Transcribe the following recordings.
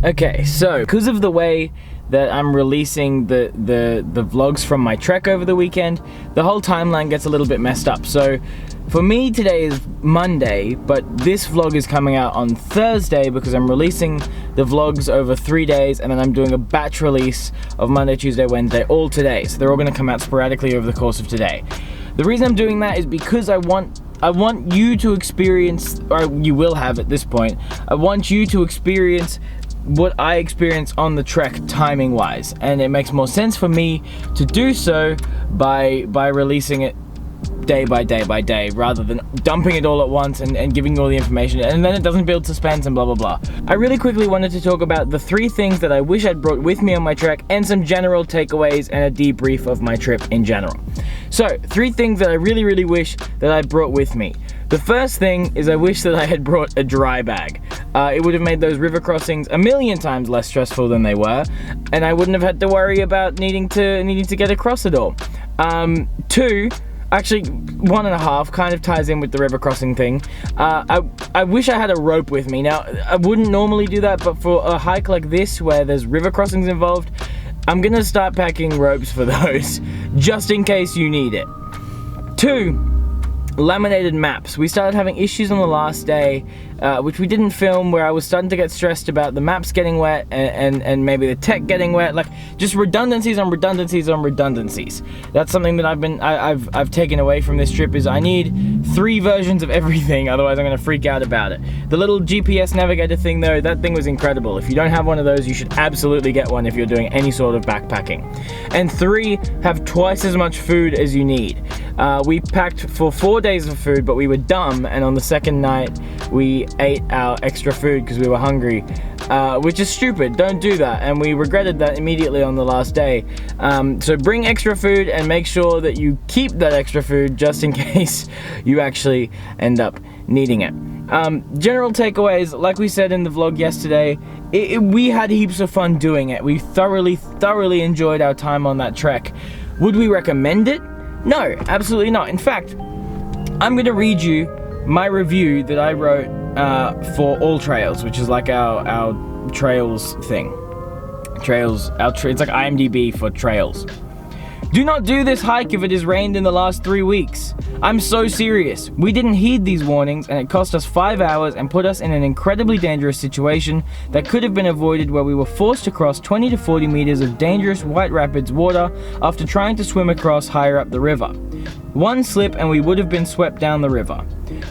Okay, so because of the way that I'm releasing the vlogs from my trek over the weekend, the whole timeline gets a little bit messed up. So for me, today is Monday, but this vlog is coming out on Thursday because I'm releasing the vlogs over 3 days, and then I'm doing a batch release of Monday, Tuesday, Wednesday, all today. So they're all gonna come out sporadically over the course of today. The reason I'm doing that is because I want you to experience, or you will have at this point, I want you to experience what I experience on the trek timing wise, and it makes more sense for me to do so by releasing it day by day by day, rather than dumping it all at once and giving you all the information, and then it doesn't build suspense and blah blah blah. I really quickly wanted to talk about the 3 things that I wish I'd brought with me on my trek, and some general takeaways and a debrief of my trip in general. So 3 things that I really wish that I brought with me. The first thing is I wish that I had brought a dry bag. It would have made those river crossings a million times less stressful than they were, and I wouldn't have had to worry about needing to get across it all. 2, actually 1.5, kind of ties in with the river crossing thing. I wish I had a rope with me. Now, I wouldn't normally do that, but for a hike like this where there's river crossings involved, I'm gonna start packing ropes for those, just in case you need it. 2, laminated maps. We started having issues on the last day, which we didn't film, where I was starting to get stressed about the maps getting wet and maybe the tech getting wet, like just redundancies on redundancies on redundancies. That's something that I've taken away from this trip, is I need 3 versions of everything, otherwise I'm gonna freak out about it. The little GPS navigator thing though, that thing was incredible. If you don't have one of those, you should absolutely get one if you're doing any sort of backpacking. And 3, have twice as much food as you need. We packed for 4 days of food, but we were dumb, and on the second night we ate our extra food because we were hungry, which is stupid. Don't do that, and we regretted that immediately on the last day. So bring extra food and make sure that you keep that extra food just in case you actually end up needing it. General takeaways, like we said in the vlog yesterday, we had heaps of fun doing it. We thoroughly enjoyed our time on that trek. Would we recommend it? No, absolutely not. In fact, I'm gonna read you my review that I wrote for All Trails, which is like our trails thing. It's like IMDb for trails. Do not do this hike if it has rained in the last 3 weeks. I'm so serious. We didn't heed these warnings, and it cost us 5 hours and put us in an incredibly dangerous situation that could have been avoided, where we were forced to cross 20 to 40 meters of dangerous White Rapids water after trying to swim across higher up the river. One slip and we would have been swept down the river.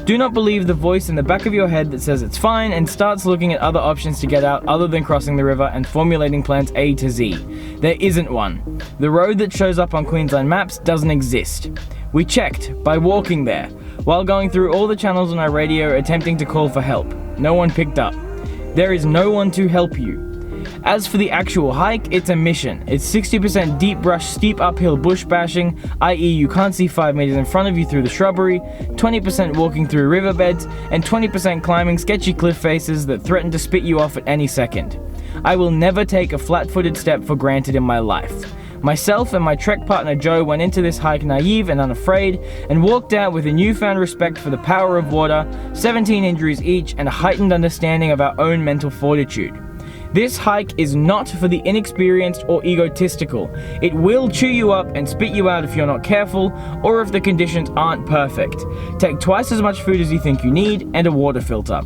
Do not believe the voice in the back of your head that says it's fine and starts looking at other options to get out other than crossing the river and formulating plans A to Z. There isn't one. The road that shows up on Queensland maps doesn't exist. We checked by walking there, while going through all the channels on our radio attempting to call for help. No one picked up. There is no one to help you. As for the actual hike, it's a mission. It's 60% deep brush, steep uphill bush bashing, i.e. you can't see 5 meters in front of you through the shrubbery, 20% walking through riverbeds, and 20% climbing sketchy cliff faces that threaten to spit you off at any second. I will never take a flat-footed step for granted in my life. Myself and my trek partner Joe went into this hike naive and unafraid, and walked out with a newfound respect for the power of water, 17 injuries each, and a heightened understanding of our own mental fortitude. This hike is not for the inexperienced or egotistical. It will chew you up and spit you out if you're not careful, or if the conditions aren't perfect. Take twice as much food as you think you need, and a water filter.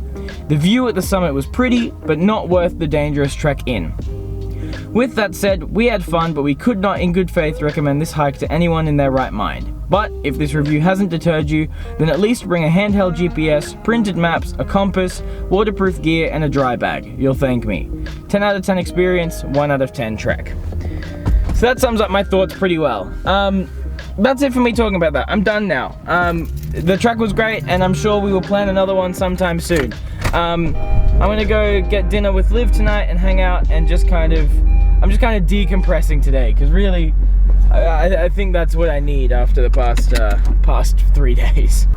The view at the summit was pretty, but not worth the dangerous trek in. With that said, we had fun, but we could not in good faith recommend this hike to anyone in their right mind. But if this review hasn't deterred you, then at least bring a handheld GPS, printed maps, a compass, waterproof gear, and a dry bag. You'll thank me. 10 out of 10 experience, 1 out of 10 trek. So that sums up my thoughts pretty well. That's it for me talking about that. I'm done now. The trek was great, and I'm sure we will plan another one sometime soon. I'm gonna go get dinner with Liv tonight and hang out and I'm just kind of decompressing today, because really, I think that's what I need after the past 3 days.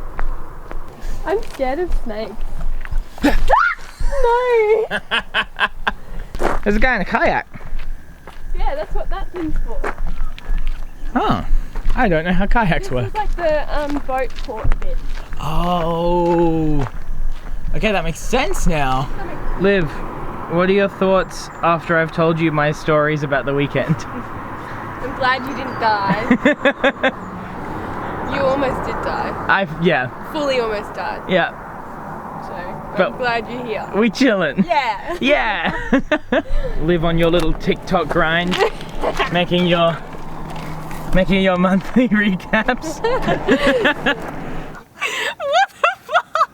I'm scared of snakes. No! There's a guy in a kayak. Yeah, that's what that thing's for. Oh, I don't know how kayaks work. It's like the boat port bit. Oh. Okay, that makes sense now. Liv, what are your thoughts after I've told you my stories about the weekend? I'm glad you didn't die. You almost did die. Yeah. Fully almost died. Yeah. So, But- I'm glad you're here. We chillin'. Yeah. Yeah. Live on your little TikTok grind, making your monthly recaps. What the fuck?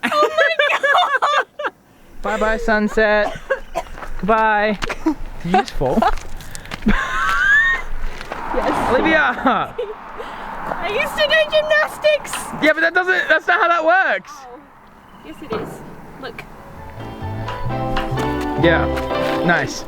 Oh my god! Bye bye sunset. Goodbye. Did you just fall? Yes. Olivia! I used to do gymnastics! Yeah, but that's not how that works. Oh. Yes it is. Look. Yeah. Nice.